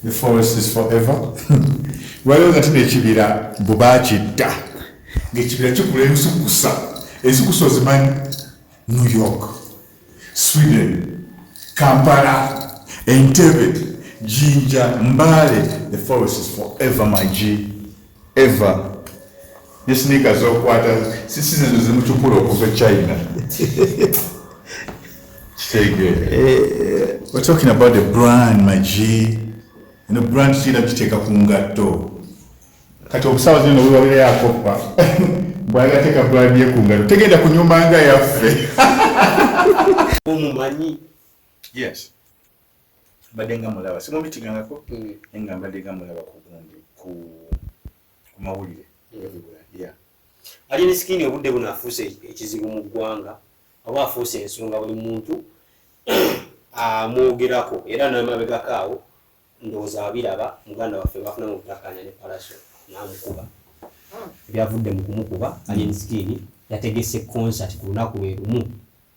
The forest is forever. Waliwo nga tino ekibira bwe baakidda ng'ekibira kikula ensikusa ozimanyi New York, Sweden, Kampala, Entebbe, Jinja, Mbale. The forest is forever, my G. Ever. The sneakers okwata sisize zimuchukula okuva China. We're talking about the brand, my G. You know, brand china kiteka ku ngatto. Kati obusawo zino bwe babire yakopa. Bwaga teka brand ye ku ngatto. Tegenda ku nyumba nga yaffe. Omumanyi. Yes. Badenga mulaba. Simo bitingangako. Enga badenga mulaba ku gundi ku mawulire. Yeah. Ali ni skini obudde buno afuuse ekizibu mu ggwanga. Aba afuuse ensonga buli muntu amwogerako era n'amabegakaawo ndowooza abiraba muganda waffe bafuna mu butakkaanya ne Pallaso n'amukuba. Ebyavudde mu kumukuba ali ni skini yategese concert ku lunaku lwe lumu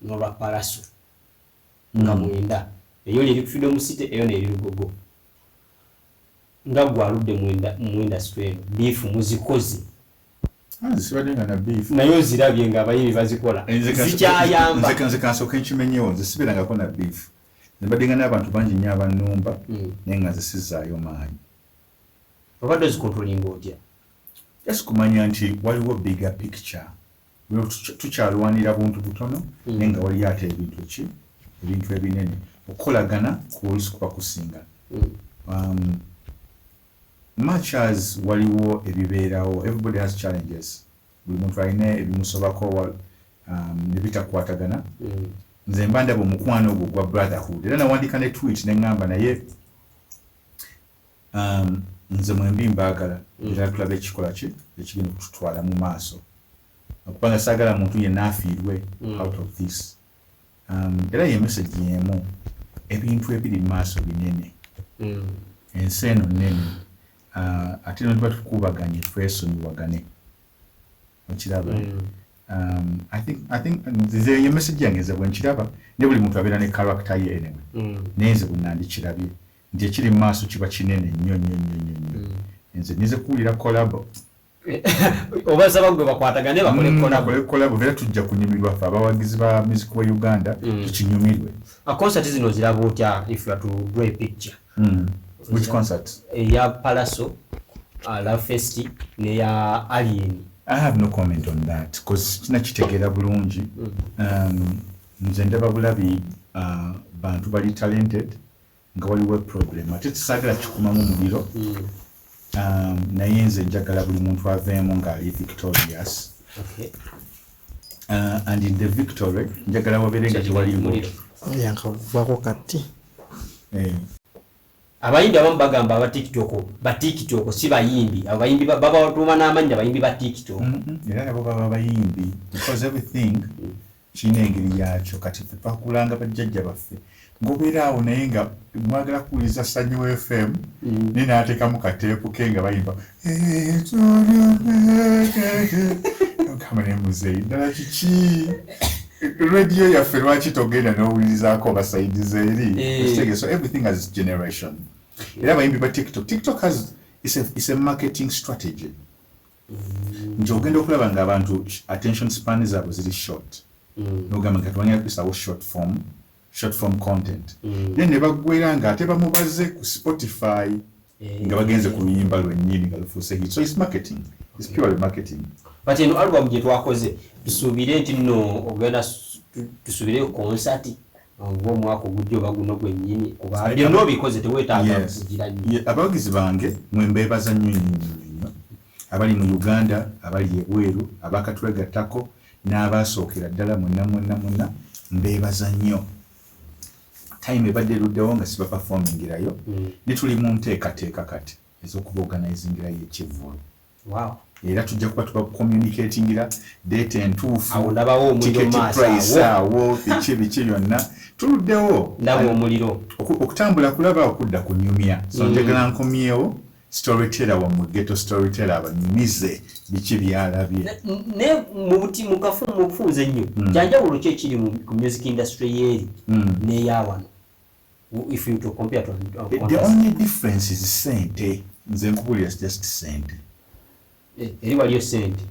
n'olwa Pallaso nga mwenda. Eyo lyeri ku Freedom City, eyo n'eri Lugogo. Nga gwaludde mu industry eno biifu muzikozi. Zisibadenga na beef. Nayo zirabye nga abayimbi bazikola. Zikyayamba. Nze kansooka enkimenyewo zisibirangako na beef. Zibadenga n'abantu bangi nnyo abannumba naye nga zisizaayo maanyi. Obadde zikontrolinga otya? Just kumanya nti waliwo bigger picture. Tukyalwanira buntu butono naye nga waliyo ate ebintu ebinene. Okukolagana kuwulizi kuba kusinga. Much as waliwo ebibeerawo, everybody has challenges. Buli muntu alina ebimusobako ne bitakwatagana. Nze mba ndaba omukwano ogwo gwa brotherhood. Era nawandika ne tweet ne ngamba naye nze mwembi mbaagala era tulaba ekikola ki ekigenda okututwala mu maaso. Okubanga saagala muntu yenna afiirwe out of this. Era ye message y'emu ebintu ebiri mu maaso binene. Ensi eno nnene. Ate niba tukubaganye twesonyiwagane. Okiraba. I think nze ye message yange nze bwe nkiraba ne buli muntu abeera ne character ye anyway. Nenze bwe nandikirabye nti ekiri mu maaso kiba kinene nnyo. Nze nize kuwulira collab. Obasaba gwe bakwatagane bakole collab era tujja kunyumirwa ffe abawagizi ba music wa Uganda tukinyumirwe. Concert zino ziraba otya if you are to draw a picture? Which concert? Ya Pallaso, Love Festi, ne ya Alien. I have no comment on that because kina kitegera bulungi. Nze ndaba bulabi bantu bali talented nga waliwo problem. Ate tisagala kikumamu muliro. Naye nze njagala buli muntu aveemu ng'ali victorious. Okay. And in the victory, njagala wabeere nga tewaliwo. Yankavako kati. Abayimbi abamu bagamba ba TikTok si bayimbi. Abayimbi baba batuma n'amannya bayimbi ba TikTok. Era nabo baba bayimbi because everything kina engeri yakyo kati twakulanga bajjajja baffe. Ngobeeraawo naye nga mwagala kuwuliza Sanyu FM naye n'ateekamu kateepu ke nga bayimba kama ne muzeeyi ddala kiki radio yaffe lwaki togenda n'owulirizaako basaidize eri. So everything has generation. Era abayimbi ba TikTok is a marketing strategy. Nti ogenda okulaba nga abantu attention span zaabwe ziri short. N'ogamba nga tewanyala kuyisawo short form content. Then ne baggwera nga ate bamubaze ku Spotify nga bagenze ku luyimba lwennyini nga lufuuse hit. So it's marketing. It's purely marketing. But eno album gye twakoze tusuubire nti nno ogenda tusubire concert ng'omwaka ogujja oba guno gwennyini kuba byonna obikoze teweetaaga kugira nnyo. Abawagizi bange mwembeebaza nnyo. Abali mu Uganda, abali ebweru, abakatwegattako n'abaasookera ddala mwenna mbeebaza nnyo. Time ebadde eruddewo nga siba performingirayo ne tuli mu nteekateeka kati ez'okubaorganizingirayo ekivvulu. Wow. Era tujja kuba tuba communicatingira date entuufu. Awo ndabawo omuliro maaso awo biki byonna tuluddewo. Ndaba omuliro. Okutambula kulaba okudda kunyumya. So njagala nkomyewo storyteller wa mu ghetto storyteller abanyumize biki byalabye. Ne mu bufunze nnyo. Janjawulo ki ekiri ku music industry y'eri n'eyawano? if you to compare to the only difference is sente. Nze nkubulira just sente. Eri waliyo sente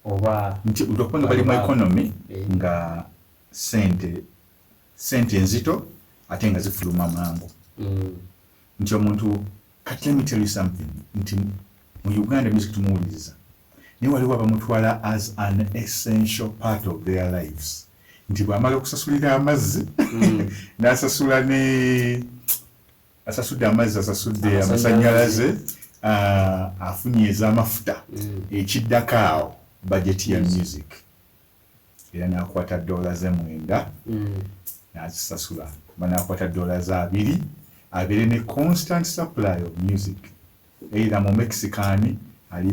oba nti utokupanga bali mu economy nga sente nzito ate nga zifuluma mangu. Nti omuntu kati let me tell you something nti mu Uganda music tumuwuliriza naye waliwo abamutwala as an essential part of their lives nti bwamala okusasulira amazzi n'asasula asasudde amazzi asasudde amasanyalaze afunye ez'amafuta ekiddako awo budget ya music era n'akwata $9 n'azisasula banakwata $2 abeere ne constant supply of music either mu Mexican ali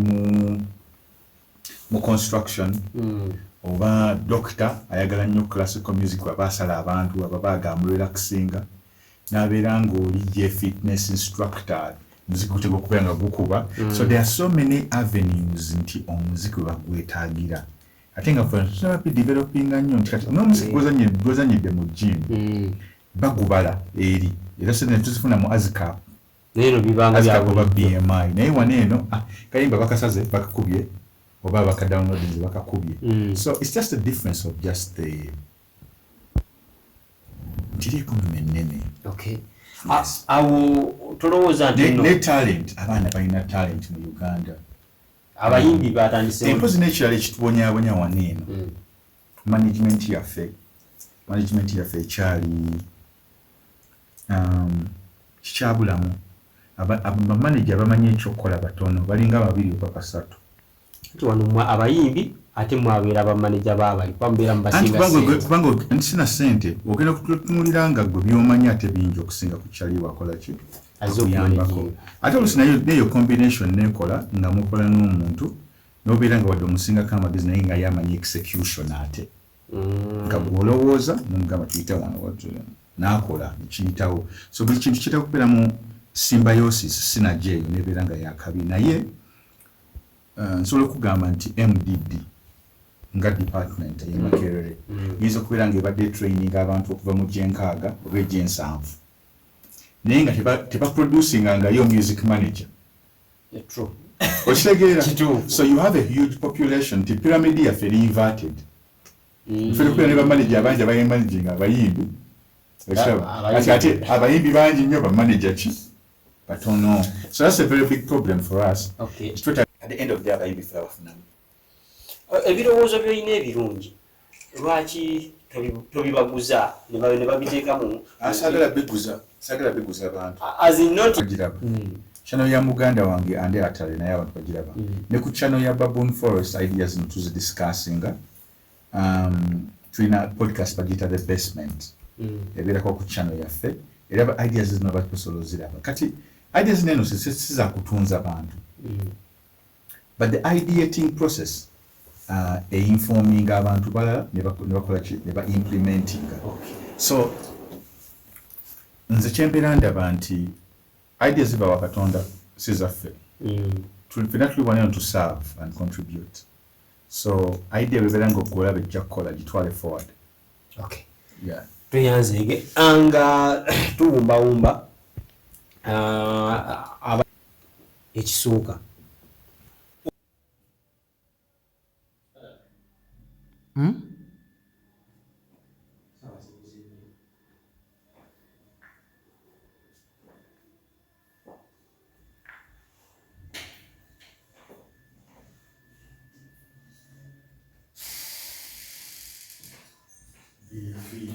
mu construction oba doctor ayagala nnyo classical music abasala abantu ababaga relaxinga n'abeera ng'oli ye fitness instructor muziki gutega okubeera nga gukuba so there are so many avenues nti omuziki we bagwetaagira ate nga ffe developinga nnyo nti kati n'omuziki gwozanyidde mu gym bagubala eri era sene tuzifuna mu azicap neno bibanga bya BMI naye waneeno kayimba bakasaze bakakubye oba bakadownloadinze bakakubye so it's just a difference of just the ntiriko mmenene. Okay. Awo tolowooza nti ne talent abaana balina talent mu Uganda abayimbi batandise empozi n'ekirala ekitubonyaabonya waneeno management yaffe ekyali kikyabulamu bamanager bamanyi ekyokukola batono balinga 2 oba 3 ati wano abayimbi ate mwabeera bamanager baabali kwambeera mubasinga kubanga ntisina ssente ogenda kutunulira nga gwe byomanyi ate bingi okusinga ku kyali wakola ki akuyambako ate olusi neyo combination nekola nga mukola n'omuntu nobeera nga wadde omusingako amagezi naye nga yamanyi execution ate nga bwolowooza nomugamba tuyita wano n'akola ekiyitawo so buli kintu kitera kubeera mu symbiosis synergy eyo nebeera nga yakabi naye nsobola okugamba nti MDD nga department ye Makerere yinza okubeera nga ebadde training abantu okuva mu gyenkaaga oba egyensanvu naye nga tebaproducinga nga yo music manager. True. Okitegeera so you have a huge population ti pyramid yaffe eri inverted ffe kubeera ne bamanager abangi abayimanaginga abayimbi ate abayimbi bangi nnyo bamanager ki batono so that's a very big problem for us. Okay. At the end of the day abayimbi ffe abafunamu ebirowoozo byolina ebirungi lwaki tobibaguza ne babiteekamu sagala biguza abantu channel ya muganda wange ande atale naye abantu bagiraba ne ku channel ya Baboon Forest ideas tuzidiscussinga tulina podcast bagita the basement ebeerako ku channel yaffe era ideas zino bakusobola oziraba kati ideas neno siza kutunza abantu but the ideating process informing abantu balala ne bakola ki ne ba implementing. So nze kyembeera ndaba nti ideas ziba wa Katonda si zaffe tulina tuli wano to serve and contribute so idea bebeera nga okulaba ejja kukola gitwale forward. Okay. Yeah. Tuyanzege anga tuwumbawumba ekisooka Be free.